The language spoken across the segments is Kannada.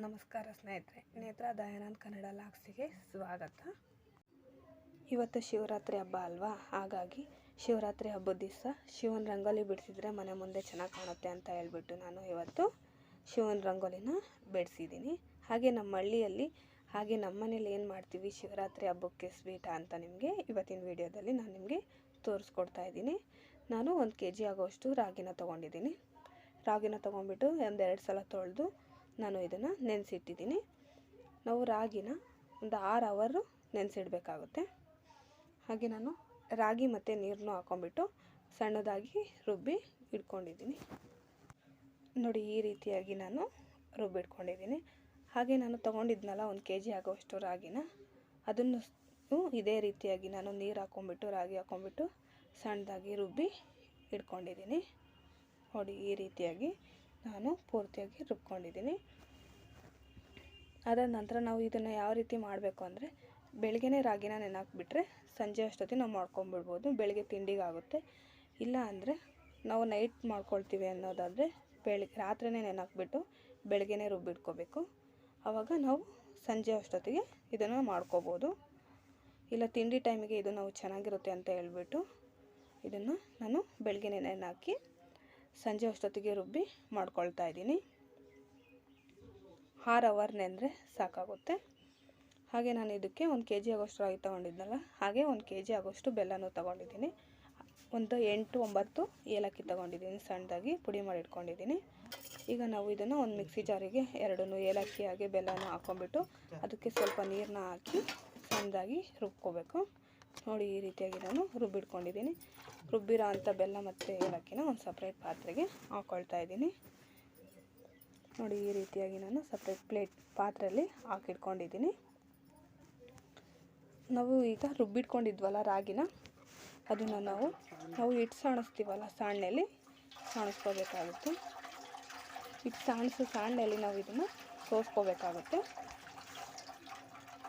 ನಮಸ್ಕಾರ ಸ್ನೇಹಿತರೆ, ನೇತ್ರ ದಯಾನಂದ್ ಕನ್ನಡ ಲಾಗ್ಸಿಗೆ ಸ್ವಾಗತ. ಇವತ್ತು ಶಿವರಾತ್ರಿ ಹಬ್ಬ ಅಲ್ವಾ, ಹಾಗಾಗಿ ಶಿವರಾತ್ರಿ ಹಬ್ಬದ ದಿವಸ ಶಿವನ ರಂಗೋಲಿ ಬಿಡಿಸಿದ್ರೆ ಮನೆ ಮುಂದೆ ಚೆನ್ನಾಗಿ ಕಾಣುತ್ತೆ ಅಂತ ಹೇಳ್ಬಿಟ್ಟು ನಾನು ಇವತ್ತು ಶಿವನ ರಂಗೋಲಿನ ಬಿಡಿಸಿದ್ದೀನಿ. ಹಾಗೆ ನಮ್ಮ ಹಳ್ಳಿಯಲ್ಲಿ ಹಾಗೆ ನಮ್ಮ ಮನೇಲಿ ಏನು ಮಾಡ್ತೀವಿ ಶಿವರಾತ್ರಿ ಹಬ್ಬಕ್ಕೆ ಸ್ವೀಟ ಅಂತ ನಿಮಗೆ ಇವತ್ತಿನ ವಿಡಿಯೋದಲ್ಲಿ ನಾನು ನಿಮಗೆ ತೋರಿಸ್ಕೊಡ್ತಾ ಇದ್ದೀನಿ. ನಾನು 1 kg ಆಗೋಷ್ಟು ರಾಗಿನ ತೊಗೊಂಡಿದ್ದೀನಿ. ರಾಗಿನ ತೊಗೊಂಡ್ಬಿಟ್ಟು 1-2 ಸಲ ತೊಳೆದು ನಾನು ಇದನ್ನು ನೆನೆಸಿಟ್ಟಿದ್ದೀನಿ. ನಾವು ರಾಗಿನ ಒಂದು 6 ಅವರ್ ನೆನೆಸಿಡಬೇಕಾಗುತ್ತೆ. ಹಾಗೆ ನಾನು ರಾಗಿ ಮತ್ತು ನೀರನ್ನು ಹಾಕ್ಕೊಂಬಿಟ್ಟು ಸಣ್ಣದಾಗಿ ರುಬ್ಬಿ ಇಟ್ಕೊಂಡಿದ್ದೀನಿ. ನೋಡಿ, ಈ ರೀತಿಯಾಗಿ ನಾನು ರುಬ್ಬಿಟ್ಕೊಂಡಿದ್ದೀನಿ. ಹಾಗೆ ನಾನು ತೊಗೊಂಡಿದ್ನಲ್ಲ 1 kg ಆಗೋಷ್ಟು ರಾಗಿನ, ಅದನ್ನು ಇದೇ ರೀತಿಯಾಗಿ ನಾನು ನೀರು ಹಾಕ್ಕೊಂಬಿಟ್ಟು ರಾಗಿ ಹಾಕ್ಕೊಂಬಿಟ್ಟು ಸಣ್ಣದಾಗಿ ರುಬ್ಬಿ ಇಟ್ಕೊಂಡಿದ್ದೀನಿ. ನೋಡಿ, ಈ ರೀತಿಯಾಗಿ ನಾನು ಪೂರ್ತಿಯಾಗಿ ರುಬ್ಕೊಂಡಿದ್ದೀನಿ. ಅದಾದ ನಂತರ ನಾವು ಇದನ್ನು ಯಾವ ರೀತಿ ಮಾಡಬೇಕು ಅಂದರೆ, ಬೆಳಗ್ಗೆನೇ ರಾಗಿನ ನೆನೆಹಾಕ್ಬಿಟ್ರೆ ಸಂಜೆ ಅಷ್ಟೊತ್ತಿಗೆ ನಾವು ಮಾಡ್ಕೊಂಬಿಡ್ಬೋದು, ಬೆಳಗ್ಗೆ ತಿಂಡಿಗಾಗುತ್ತೆ. ಇಲ್ಲ ಅಂದರೆ ನಾವು ನೈಟ್ ಮಾಡ್ಕೊಳ್ತೀವಿ ಅನ್ನೋದಾದರೆ ರಾತ್ರಿನೇ ನೆನೆಹಾಕ್ಬಿಟ್ಟು ಬೆಳಗ್ಗೆನೇ ರುಬ್ಬಿಟ್ಕೋಬೇಕು. ಆವಾಗ ನಾವು ಸಂಜೆ ಅಷ್ಟೊತ್ತಿಗೆ ಇದನ್ನು ಮಾಡ್ಕೋಬೋದು. ಇಲ್ಲ ತಿಂಡಿ ಟೈಮಿಗೆ ಇದು ನಾವು ಚೆನ್ನಾಗಿರುತ್ತೆ ಅಂತ ಹೇಳ್ಬಿಟ್ಟು ಇದನ್ನು ನಾನು ಬೆಳಗ್ಗೆನೇ ನೆನೆಹಾಕಿ ಸಂಜೆ ಅಷ್ಟೊತ್ತಿಗೆ ರುಬ್ಬಿ ಮಾಡ್ಕೊಳ್ತಾ ಇದ್ದೀನಿ. 6 ಅವರ್ ನೆನೆದ್ರೆ ಸಾಕಾಗುತ್ತೆ. ಹಾಗೆ ನಾನು ಇದಕ್ಕೆ 1 kg ಆಗೋಷ್ಟು ರಾಗಿ ತೊಗೊಂಡಿದ್ನಲ್ಲ, ಹಾಗೆ 1 kg ಆಗೋಷ್ಟು ಬೆಲ್ಲನೂ ತೊಗೊಂಡಿದ್ದೀನಿ. ಒಂದು 8-9 ಏಲಕ್ಕಿ ತೊಗೊಂಡಿದ್ದೀನಿ, ಸಣ್ಣದಾಗಿ ಪುಡಿ ಮಾಡಿ ಇಟ್ಕೊಂಡಿದ್ದೀನಿ. ಈಗ ನಾವು ಇದನ್ನು ಒಂದು ಮಿಕ್ಸಿ ಜಾರಿಗೆ 2 ಏಲಕ್ಕಿ ಹಾಗೆ ಬೆಲ್ಲನ ಹಾಕ್ಕೊಂಬಿಟ್ಟು ಅದಕ್ಕೆ ಸ್ವಲ್ಪ ನೀರನ್ನ ಹಾಕಿ ಸಣ್ಣದಾಗಿ ರುಬ್ಕೋಬೇಕು. ನೋಡಿ, ಈ ರೀತಿಯಾಗಿ ನಾನು ರುಬ್ಬಿಟ್ಕೊಂಡಿದ್ದೀನಿ. ರುಬ್ಬಿರೋ ಅಂಥ ಬೆಲ್ಲ ಮತ್ತು ಏಲಕ್ಕಿನ ಒಂದು ಸಪ್ರೇಟ್ ಪಾತ್ರೆಗೆ ಹಾಕ್ಕೊಳ್ತಾ ಇದ್ದೀನಿ. ನೋಡಿ, ಈ ರೀತಿಯಾಗಿ ನಾನು ಸಪ್ರೇಟ್ ಪಾತ್ರೆಯಲ್ಲಿ ಹಾಕಿಟ್ಕೊಂಡಿದ್ದೀನಿ. ನಾವು ಈಗ ರುಬ್ಬಿಟ್ಕೊಂಡಿದ್ವಲ್ಲ ರಾಗಿನ, ಅದನ್ನು ನಾವು ಹಿಟ್ಟು ಸಾಣಿಸ್ತೀವಲ್ಲ ಸಾಣೆಯಲ್ಲಿ ಸಾಣಿಸ್ಕೋಬೇಕಾಗುತ್ತೆ. ಹಿಟ್ಟು ಸಾಣೆಯಲ್ಲಿ ನಾವು ಇದನ್ನು ಸೋಸ್ಕೋಬೇಕಾಗುತ್ತೆ.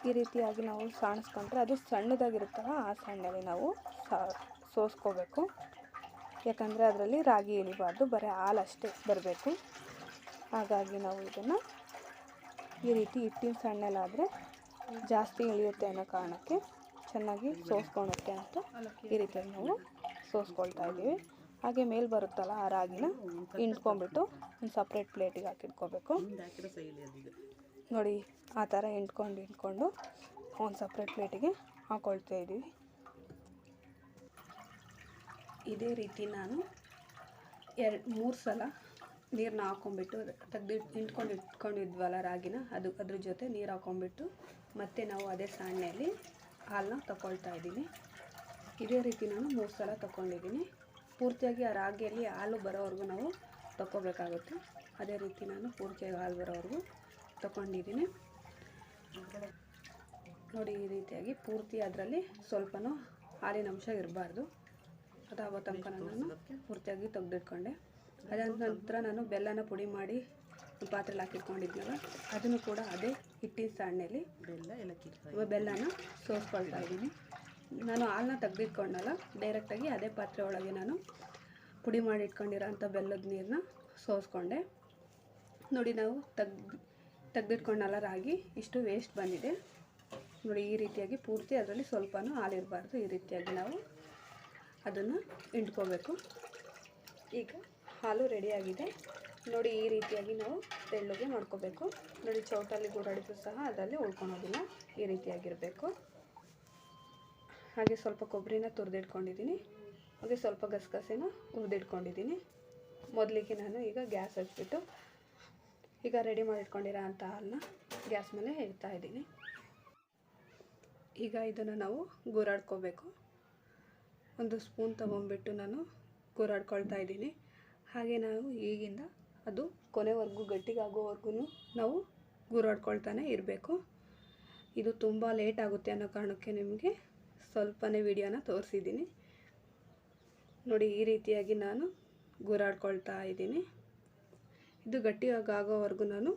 ಈ ರೀತಿಯಾಗಿ ನಾವು ಸಾಣಿಸ್ಕೊಂಡ್ರೆ ಅದು ಸಣ್ಣದಾಗಿರುತ್ತಲ್ಲ, ಆ ಸಾಣೆಯಲ್ಲಿ ನಾವು ಸೋಸ್ಕೋಬೇಕು. ಯಾಕಂದರೆ ಅದರಲ್ಲಿ ರಾಗಿ ಇಳಿಬಾರ್ದು, ಬರೀ ಹಾಲಷ್ಟೇ ಬರಬೇಕು. ಹಾಗಾಗಿ ನಾವು ಇದನ್ನು ಈ ರೀತಿ ಹಿಟ್ಟಿನ ಸಣ್ಣೆಲಾದರೆ ಜಾಸ್ತಿ ಇಳಿಯುತ್ತೆ ಅನ್ನೋ ಕಾರಣಕ್ಕೆ ಚೆನ್ನಾಗಿ ಸೋಸ್ಕೊಳುತ್ತೆ ಅಂತ ಈ ರೀತಿಯಾಗಿ ನಾವು ಸೋಸ್ಕೊಳ್ತಾ ಇದ್ದೀವಿ. ಹಾಗೆ ಮೇಲೆ ಬರುತ್ತಲ್ಲ ಆ ರಾಗಿನ ಹಿಂಡ್ಕೊಂಬಿಟ್ಟು ಒಂದು ಸಪ್ರೇಟ್ ಪ್ಲೇಟಿಗೆ ಹಾಕಿಟ್ಕೋಬೇಕು. ನೋಡಿ, ಆ ಥರ ಹಿಂಡ್ಕೊಂಡು ಒಂದು ಸಪ್ರೇಟ್ ಪ್ಲೇಟಿಗೆ ಹಾಕ್ಕೊಳ್ತಾ ಇದ್ದೀವಿ. ಇದೇ ರೀತಿ ನಾನು 2-3 ಸಲ ನೀರನ್ನ ಹಾಕ್ಕೊಂಬಿಟ್ಟು ಇಟ್ಕೊಂಡಿದ್ವಲ್ಲ ರಾಗಿನ, ಅದ್ರ ಜೊತೆ ನೀರು ಹಾಕ್ಕೊಂಬಿಟ್ಟು ಮತ್ತೆ ನಾವು ಅದೇ ಸಾಣೆಯಲ್ಲಿ ಹಾಲನ್ನ ತಗೊಳ್ತಾ ಇದ್ದೀನಿ. ಇದೇ ರೀತಿ ನಾನು 3 ಸಲ ತಗೊಂಡಿದ್ದೀನಿ. ಪೂರ್ತಿಯಾಗಿ ಆ ರಾಗಿಯಲ್ಲಿ ಹಾಲು ಬರೋವರೆಗೂ ನಾವು ತಗೋಬೇಕಾಗುತ್ತೆ. ಅದೇ ರೀತಿ ನಾನು ಪೂರ್ತಿಯಾಗಿ ಹಾಲು ಬರೋವರೆಗೂ ತಗೊಂಡಿದ್ದೀನಿ. ನೋಡಿ, ಈ ರೀತಿಯಾಗಿ ಪೂರ್ತಿ ಅದರಲ್ಲಿ ಸ್ವಲ್ಪನೂ ಹಾಲಿನ ಅಂಶ ಇರಬಾರ್ದು. ಅದಾಗೋ ತನಕ ನಾನು ಪೂರ್ತಿಯಾಗಿ ತೆಗೆದಿಟ್ಕೊಂಡೆ. ಅದಾದ ನಂತರ ನಾನು ಬೆಲ್ಲನ ಪುಡಿ ಮಾಡಿ ಪಾತ್ರೆಲಿ ಹಾಕಿಟ್ಕೊಂಡಿದ್ನಲ್ಲ, ಅದನ್ನು ಕೂಡ ಅದೇ ಹಿಟ್ಟಿನ ಸಾಣೆಯಲ್ಲಿ ಬೆಲ್ಲನ ಸೋಸ್ಕೊಳ್ತಾ ಇದ್ದೀನಿ. ನಾನು ಹಾಲನ್ನ ತೆಗೆದಿಟ್ಕೊಂಡಲ್ಲ, ಡೈರೆಕ್ಟಾಗಿ ಅದೇ ಪಾತ್ರೆ ಒಳಗೆ ನಾನು ಪುಡಿ ಮಾಡಿ ಇಟ್ಕೊಂಡಿರೋ ಅಂಥ ಬೆಲ್ಲದ ನೀರನ್ನ ಸೋಸ್ಕೊಂಡೆ. ನೋಡಿ, ನಾವು ತೆಗೆದಿಟ್ಕೊಂಡಲ್ಲ ರಾಗಿ, ಇಷ್ಟು ವೇಸ್ಟ್ ಬಂದಿದೆ. ನೋಡಿ, ಈ ರೀತಿಯಾಗಿ ಪೂರ್ತಿ ಅದರಲ್ಲಿ ಸ್ವಲ್ಪನೂ ಹಾಲಿರಬಾರ್ದು. ಈ ರೀತಿಯಾಗಿ ನಾವು ಅದನ್ನು ಹಿಂಡ್ಕೋಬೇಕು. ಈಗ ಹಾಲು ರೆಡಿಯಾಗಿದೆ. ನೋಡಿ, ಈ ರೀತಿಯಾಗಿ ನಾವು ತೆಳ್ಳಗೆ ಮಾಡ್ಕೋಬೇಕು. ನೋಡಿ, ಚೌಟಲ್ಲಿ ಗೂರಾಡಿದ್ರು ಸಹ ಅದರಲ್ಲಿ ಉಳ್ಕೊಳೋದಿಲ್ಲ, ಈ ರೀತಿಯಾಗಿರಬೇಕು. ಹಾಗೆ ಸ್ವಲ್ಪ ಕೊಬ್ಬರಿನ ತುರಿದಿಟ್ಕೊಂಡಿದ್ದೀನಿ. ಹಾಗೆ ಸ್ವಲ್ಪ ಗಸಗಸೆನ ಹುರಿದಿಟ್ಕೊಂಡಿದ್ದೀನಿ. ಮೊದಲಿಗೆ ನಾನು ಈಗ ಗ್ಯಾಸ್ ಹಚ್ಬಿಟ್ಟು ಈಗ ರೆಡಿ ಮಾಡಿಟ್ಕೊಂಡಿರೋ ಅಂಥ ಹಾಲನ್ನ ಗ್ಯಾಸ್ ಮೇಲೆ ಇಡ್ತಾ ಇದ್ದೀನಿ. ಈಗ ಇದನ್ನು ನಾವು ಗೂರಾಡ್ಕೋಬೇಕು. 1 ಸ್ಪೂನ್ ತೊಗೊಂಡ್ಬಿಟ್ಟು ನಾನು ಗೂರಾಡ್ಕೊಳ್ತಾ ಇದ್ದೀನಿ. ಹಾಗೆ ನಾವು ಈಗಿಂದ ಅದು ಕೊನೆವರೆಗೂ ಗಟ್ಟಿಗಾಗೋವರೆಗೂ ನಾವು ಗೂರಾಡ್ಕೊಳ್ತಾನೆ ಇರಬೇಕು. ಇದು ತುಂಬ ಲೇಟ್ ಆಗುತ್ತೆ ಅನ್ನೋ ಕಾರಣಕ್ಕೆ ನಿಮಗೆ ಸ್ವಲ್ಪನೇ ವಿಡಿಯೋನ ತೋರಿಸಿದ್ದೀನಿ. ನೋಡಿ, ಈ ರೀತಿಯಾಗಿ ನಾನು ಗೂರಾಡ್ಕೊಳ್ತಾ ಇದ್ದೀನಿ. ಇದು ಗಟ್ಟಿಯಾಗಿ ಆಗೋವರೆಗೂ ನಾನು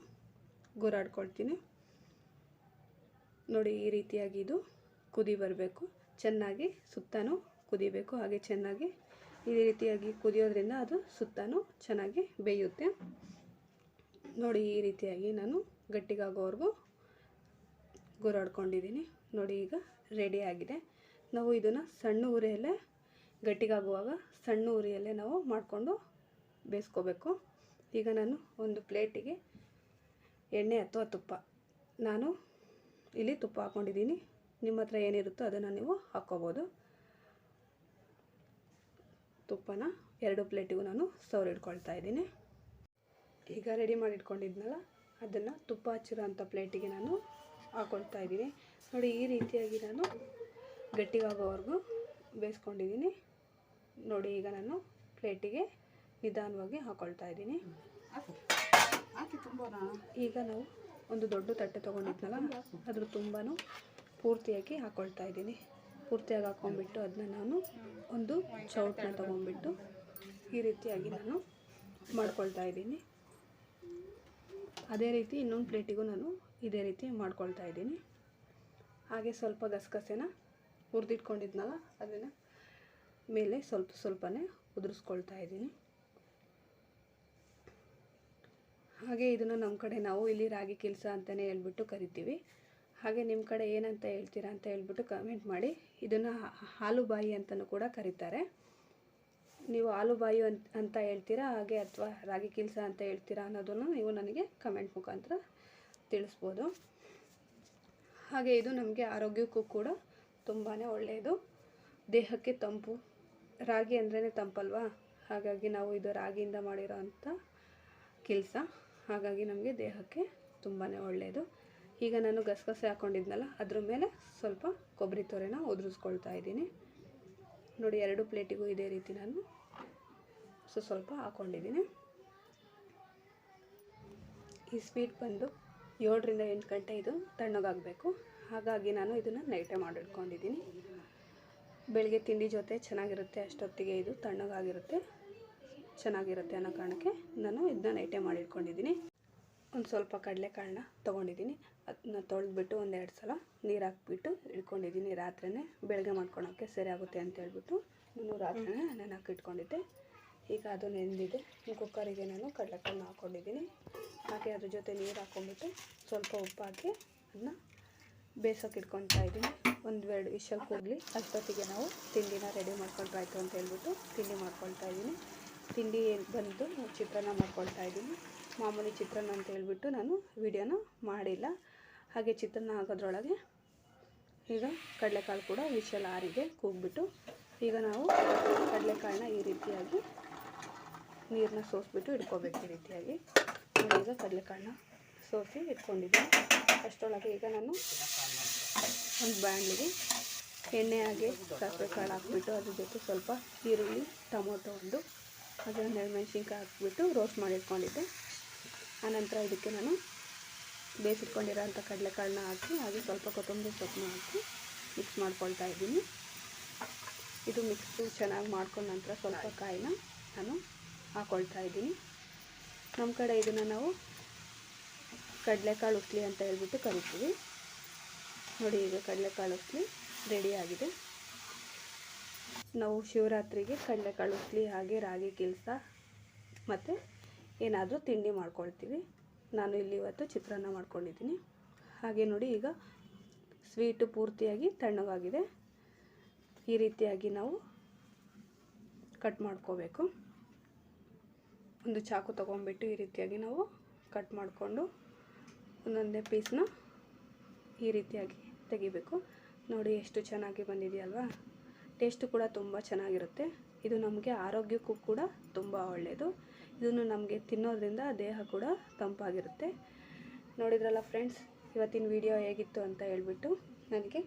ಗುರಾಡ್ಕೊಳ್ತೀನಿ. ನೋಡಿ ಈ ರೀತಿಯಾಗಿ ಇದು ಕುದಿ ಬರಬೇಕು, ಚೆನ್ನಾಗಿ ಸುತ್ತಾನು ಕುದಿಬೇಕು. ಹಾಗೆ ಚೆನ್ನಾಗಿ ಈ ರೀತಿಯಾಗಿ ಕುದಿಯೋದ್ರಿಂದ ಅದು ಸುತ್ತಾನು ಚೆನ್ನಾಗಿ ಬೇಯುತ್ತೆ. ನೋಡಿ ಈ ರೀತಿಯಾಗಿ ನಾನು ಗಟ್ಟಿಗಾಗೋವರೆಗೂ ಗುರಾಡ್ಕೊಂಡಿದ್ದೀನಿ. ನೋಡಿ ಈಗ ರೆಡಿ ಆಗಿದೆ. ನಾವು ಇದನ್ನು ಸಣ್ಣ ಉರಿಯಲ್ಲೇ ಗಟ್ಟಿಗಾಗುವಾಗ ಸಣ್ಣ ಉರಿಯಲ್ಲೇ ನಾವು ಮಾಡಿಕೊಂಡು ಬೇಯಿಸ್ಕೋಬೇಕು. ಈಗ ನಾನು ಒಂದು ಪ್ಲೇಟಿಗೆ ಎಣ್ಣೆ ಅಥವಾ ತುಪ್ಪ, ನಾನು ಇಲ್ಲಿ ತುಪ್ಪ ಹಾಕ್ಕೊಂಡಿದ್ದೀನಿ. ನಿಮ್ಮ ಹತ್ರ ಏನಿರುತ್ತೋ ಅದನ್ನು ನೀವು ಹಾಕ್ಕೋಬೋದು. ತುಪ್ಪನ 2 ಪ್ಲೇಟಿಗೂ ನಾನು ಸವರಿಡ್ಕೊಳ್ತಾ ಇದ್ದೀನಿ. ಈಗ ರೆಡಿ ಮಾಡಿ ಇಟ್ಕೊಂಡಿದ್ನಲ್ಲ ಅದನ್ನು ತುಪ್ಪ ಹಚ್ಚಿರೋ ಅಂಥ ಪ್ಲೇಟಿಗೆ ನಾನು ಹಾಕ್ಕೊಳ್ತಾ ಇದ್ದೀನಿ. ನೋಡಿ ಈ ರೀತಿಯಾಗಿ ನಾನು ಗಟ್ಟಿಗಾಗೋವರೆಗೂ ಬೇಯಿಸ್ಕೊಂಡಿದ್ದೀನಿ. ನೋಡಿ ಈಗ ನಾನು ಪ್ಲೇಟಿಗೆ ನಿಧಾನವಾಗಿ ಹಾಕ್ಕೊಳ್ತಾ ಇದ್ದೀನಿ. ಈಗ ನಾವು ಒಂದು ದೊಡ್ಡ ತಟ್ಟೆ ತೊಗೊಂಡಿದ್ನಲ್ಲ ಅದ್ರ ತುಂಬಾ ಪೂರ್ತಿಯಾಗಿ ಹಾಕ್ಕೊಳ್ತಾ ಇದ್ದೀನಿ. ಪೂರ್ತಿಯಾಗಿ ಹಾಕ್ಕೊಂಡ್ಬಿಟ್ಟು ಅದನ್ನ ನಾನು ಒಂದು ಚೌಟನ್ನ ತೊಗೊಂಡ್ಬಿಟ್ಟು ಈ ರೀತಿಯಾಗಿ ನಾನು ಮಾಡ್ಕೊಳ್ತಾ ಇದ್ದೀನಿ. ಅದೇ ರೀತಿ ಇನ್ನೊಂದು ಪ್ಲೇಟಿಗೂ ನಾನು ಇದೇ ರೀತಿ ಮಾಡ್ಕೊಳ್ತಾ ಇದ್ದೀನಿ. ಹಾಗೆ ಸ್ವಲ್ಪ ಗಸಗಸೆನ ಹುರಿದಿಟ್ಕೊಂಡಿದ್ನಲ್ಲ ಅದನ್ನು ಮೇಲೆ ಸ್ವಲ್ಪನೇ ಉದುರಿಸ್ಕೊಳ್ತಾ ಇದ್ದೀನಿ. ಹಾಗೆ ಇದನ್ನು ನಮ್ಮ ಕಡೆ ನಾವು ಇಲ್ಲಿ ರಾಗಿ ಕಿಲ್ಸ ಅಂತಲೇ ಹೇಳ್ಬಿಟ್ಟು ಕರಿತೀವಿ. ಹಾಗೆ ನಿಮ್ಮ ಕಡೆ ಏನಂತ ಹೇಳ್ತೀರಾ ಅಂತ ಹೇಳ್ಬಿಟ್ಟು ಕಮೆಂಟ್ ಮಾಡಿ. ಇದನ್ನು ಹಾಲುಬಾಯಿ ಅಂತಲೂ ಕೂಡ ಕರೀತಾರೆ. ನೀವು ಹಾಲುಬಾಯಿ ಅಂತ ಹೇಳ್ತೀರಾ ಹಾಗೆ ಅಥವಾ ರಾಗಿ ಕಿಲ್ಸ ಅಂತ ಹೇಳ್ತೀರಾ ಅನ್ನೋದನ್ನು ನೀವು ನನಗೆ ಕಮೆಂಟ್ ಮುಖಾಂತರ ತಿಳಿಸ್ಬೋದು. ಹಾಗೆ ಇದು ನಮಗೆ ಆರೋಗ್ಯಕ್ಕೂ ಕೂಡ ತುಂಬಾ ಒಳ್ಳೆಯದು. ದೇಹಕ್ಕೆ ತಂಪು, ರಾಗಿ ಅಂದ್ರೇ ತಂಪಲ್ವಾ, ಹಾಗಾಗಿ ನಾವು ಇದು ರಾಗಿಯಿಂದ ಮಾಡಿರೋ ಅಂಥ ಕಿಲ್ಸ, ಹಾಗಾಗಿ ನಮಗೆ ದೇಹಕ್ಕೆ ತುಂಬಾ ಒಳ್ಳೆಯದು. ಈಗ ನಾನು ಗಸಗಸೆ ಹಾಕ್ಕೊಂಡಿದ್ನಲ್ಲ ಅದ್ರ ಮೇಲೆ ಸ್ವಲ್ಪ ಕೊಬ್ಬರಿ ತೊರೆನ ಉದುರಿಸ್ಕೊಳ್ತಾ ಇದ್ದೀನಿ. ನೋಡಿ 2 ಪ್ಲೇಟಿಗೂ ಇದೇ ರೀತಿ ನಾನು ಸ್ವಲ್ಪ ಹಾಕ್ಕೊಂಡಿದ್ದೀನಿ. ಈ ಸ್ವೀಟ್ ಬಂದು 7ರಿಂದ 8 ಗಂಟೆ ಇದು ತಣ್ಣಗಾಗಬೇಕು. ಹಾಗಾಗಿ ನಾನು ಇದನ್ನು ನೈಟೇ ಮಾಡಿಟ್ಕೊಂಡಿದ್ದೀನಿ. ಬೆಳಗ್ಗೆ ತಿಂಡಿ ಜೊತೆ ಚೆನ್ನಾಗಿರುತ್ತೆ, ಅಷ್ಟೊತ್ತಿಗೆ ಇದು ತಣ್ಣಗಾಗಿರುತ್ತೆ, ಚೆನ್ನಾಗಿರುತ್ತೆ ಅನ್ನೋ ಕಾರಣಕ್ಕೆ ನಾನು ಇದನ್ನ ನೈಟೇ ಮಾಡಿಟ್ಕೊಂಡಿದ್ದೀನಿ. ಒಂದು ಸ್ವಲ್ಪ ಕಡಲೆಕಾಳನ್ನ ತೊಗೊಂಡಿದ್ದೀನಿ. ಅದನ್ನ ತೊಳೆದ್ಬಿಟ್ಟು 1-2 ಸಲ ನೀರು ಹಾಕ್ಬಿಟ್ಟು ಇಟ್ಕೊಂಡಿದ್ದೀನಿ. ರಾತ್ರಿಯೇ ಬೆಳಗ್ಗೆ ಮಾಡ್ಕೊಳೋಕ್ಕೆ ಸರಿ ಆಗುತ್ತೆ ಅಂತ ಹೇಳ್ಬಿಟ್ಟು ನಾನು ರಾತ್ರಿಯೇ ನೆನೆಹಾಕಿ ಇಟ್ಕೊಂಡಿದ್ದೆ. ಈಗ ಅದು ನೆಂದಿದೆ. ಕುಕ್ಕರಿಗೆ ನಾನು ಕಡಲೆಕಾಳನ್ನ ಹಾಕ್ಕೊಂಡಿದ್ದೀನಿ. ಹಾಗೆ ಅದ್ರ ಜೊತೆ ನೀರು ಹಾಕ್ಕೊಂಡ್ಬಿಟ್ಟು ಸ್ವಲ್ಪ ಉಪ್ಪು ಹಾಕಿ ಅದನ್ನ ಬೇಯಿಸೋಕೆ ಇಟ್ಕೊತಾ ಇದ್ದೀನಿ. 1-2 ವಿಷಲ್ ಕೂಗಲಿ ಅಷ್ಟೊತ್ತಿಗೆ ನಾವು ತಿಂಡಿನ ರೆಡಿ ಮಾಡ್ಕೊಳ್ತಾಯಿತ್ತು ಅಂತ ಹೇಳ್ಬಿಟ್ಟು ತಿಂಡಿ ಮಾಡ್ಕೊಳ್ತಾ ಇದ್ದೀನಿ. ತಿಂಡಿ ಬಂದು ಚಿತ್ರಾನ್ನ ಮಾಡ್ಕೊಳ್ತಾ ಇದ್ದೀನಿ. ಮಾಮೂಲಿ ಚಿತ್ರಾನ್ನ ಅಂತ ಹೇಳ್ಬಿಟ್ಟು ನಾನು ವಿಡಿಯೋನ ಮಾಡಿಲ್ಲ. ಹಾಗೆ ಚಿತ್ರಾನ್ನ ಆಗೋದ್ರೊಳಗೆ ಈಗ ಕಡಲೆಕಾಳು ಕೂಡ ವಿಷಲ್ ಆರಿಗೆ ಕೂಗ್ಬಿಟ್ಟು ಈಗ ನಾವು ಕಡಲೆಕಾಳನ್ನ ಈ ರೀತಿಯಾಗಿ ನೀರನ್ನ ಸೋಸಿಬಿಟ್ಟು ಇಟ್ಕೋಬೇಕು. ಈ ರೀತಿಯಾಗಿ ಈಗ ಕಡಲೆಕಾಳನ್ನ ಸೋಸಿ ಇಟ್ಕೊಂಡಿದ್ದೀನಿ. ಅಷ್ಟರೊಳಗೆ ಈಗ ನಾನು ಒಂದು ಬಾಣಲಿಗೆ ಎಣ್ಣೆ ಹಾಗೆ ಸಾಸಿವೆ ಕಾಳು ಹಾಕ್ಬಿಟ್ಟು ಅದ್ರ ಜೊತೆ ಸ್ವಲ್ಪ ಈರುಳ್ಳಿ, ಟೊಮೊಟೊ ಒಂದು ಹಾಗೆ 2 ಮೆಣಸಿನ್ಕಾಯಿ ಹಾಕ್ಬಿಟ್ಟು ರೋಸ್ಟ್ ಮಾಡಿಟ್ಕೊಂಡಿದ್ದೆ. ಆನಂತರ ಇದಕ್ಕೆ ನಾನು ಬೇಯಿಸಿಟ್ಕೊಂಡಿರೋ ಅಂಥ ಕಡಲೆಕಾಳನ್ನ ಹಾಕಿ ಹಾಗೆ ಸ್ವಲ್ಪ ಕೊತ್ತಂಬರಿ ಸೊಪ್ಪನ್ನ ಹಾಕಿ ಮಿಕ್ಸ್ ಮಾಡ್ಕೊಳ್ತಾ ಇದ್ದೀನಿ. ಇದು ಮಿಕ್ಸು ಚೆನ್ನಾಗಿ ಮಾಡ್ಕೊಂಡ ನಂತರ ಸ್ವಲ್ಪ ಕಾಯಿನ ನಾನು ಹಾಕ್ಕೊಳ್ತಾ ಇದ್ದೀನಿ. ನಮ್ಮ ಕಡೆ ಇದನ್ನು ನಾವು ಕಡಲೆಕಾಳು ಉಸ್ಲಿ ಅಂತ ಹೇಳ್ಬಿಟ್ಟು ಕರಿತೀವಿ. ನೋಡಿ ಈಗ ಕಡಲೆಕಾಳು ಉಸ್ಲಿ ರೆಡಿಯಾಗಿದೆ. ನಾವು ಶಿವರಾತ್ರಿಗೆ ಕಡಲೆಕಾಳು ಉಸ್ಲಿ ಹಾಗೆ ರಾಗಿ ಕಿಲ್ಸ ಮತ್ತು ಏನಾದರೂ ತಿಂಡಿ ಮಾಡ್ಕೊಳ್ತೀವಿ. ನಾನು ಇಲ್ಲಿ ಇವತ್ತು ಚಿತ್ರಾನ್ನ ಮಾಡ್ಕೊಂಡಿದ್ದೀನಿ. ಹಾಗೆ ನೋಡಿ ಈಗ ಸ್ವೀಟು ಪೂರ್ತಿಯಾಗಿ ತಣ್ಣಗಾಗಿದೆ. ಈ ರೀತಿಯಾಗಿ ನಾವು ಕಟ್ ಮಾಡ್ಕೋಬೇಕು. ಒಂದು ಚಾಕು ತೊಗೊಂಡ್ಬಿಟ್ಟು ಈ ರೀತಿಯಾಗಿ ನಾವು ಕಟ್ ಮಾಡಿಕೊಂಡು ಒಂದೊಂದೇ ಪೀಸ್ನ ಈ ರೀತಿಯಾಗಿ ತೆಗಿಬೇಕು. ನೋಡಿ ಎಷ್ಟು ಚೆನ್ನಾಗಿ ಬಂದಿದೆಯಲ್ವಾ. ಟೇಸ್ಟು ಕೂಡ ತುಂಬ ಚೆನ್ನಾಗಿರುತ್ತೆ. ಇದು ನಮಗೆ ಆರೋಗ್ಯಕ್ಕೂ ಕೂಡ ತುಂಬ ಒಳ್ಳೆಯದು. ಇದನ್ನು ನಮಗೆ ತಿನ್ನೋದ್ರಿಂದ ದೇಹ ಕೂಡ ತಂಪಾಗಿರುತ್ತೆ. ನೋಡಿದ್ರಲ್ಲ ಫ್ರೆಂಡ್ಸ್, ಇವತ್ತಿನ ವಿಡಿಯೋ ಹೇಗಿತ್ತು ಅಂತ ಹೇಳ್ಬಿಟ್ಟು ನನಗೆ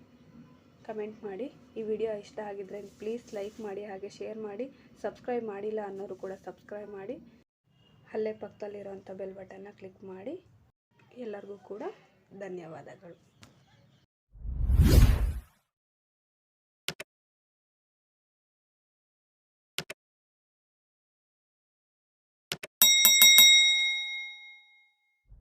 ಕಮೆಂಟ್ ಮಾಡಿ. ಈ ವಿಡಿಯೋ ಇಷ್ಟ ಆಗಿದ್ದರೆ ಪ್ಲೀಸ್ ಲೈಕ್ ಮಾಡಿ, ಹಾಗೆ ಶೇರ್ ಮಾಡಿ. ಸಬ್ಸ್ಕ್ರೈಬ್ ಮಾಡಿಲ್ಲ ಅನ್ನೋರು ಕೂಡ ಸಬ್ಸ್ಕ್ರೈಬ್ ಮಾಡಿ. ಅಲ್ಲೇ ಪಕ್ಕದಲ್ಲಿರೋಂಥ ಬೆಲ್ ಬಟನ್ನ ಕ್ಲಿಕ್ ಮಾಡಿ. ಎಲ್ಲರಿಗೂ ಕೂಡ ಧನ್ಯವಾದಗಳು.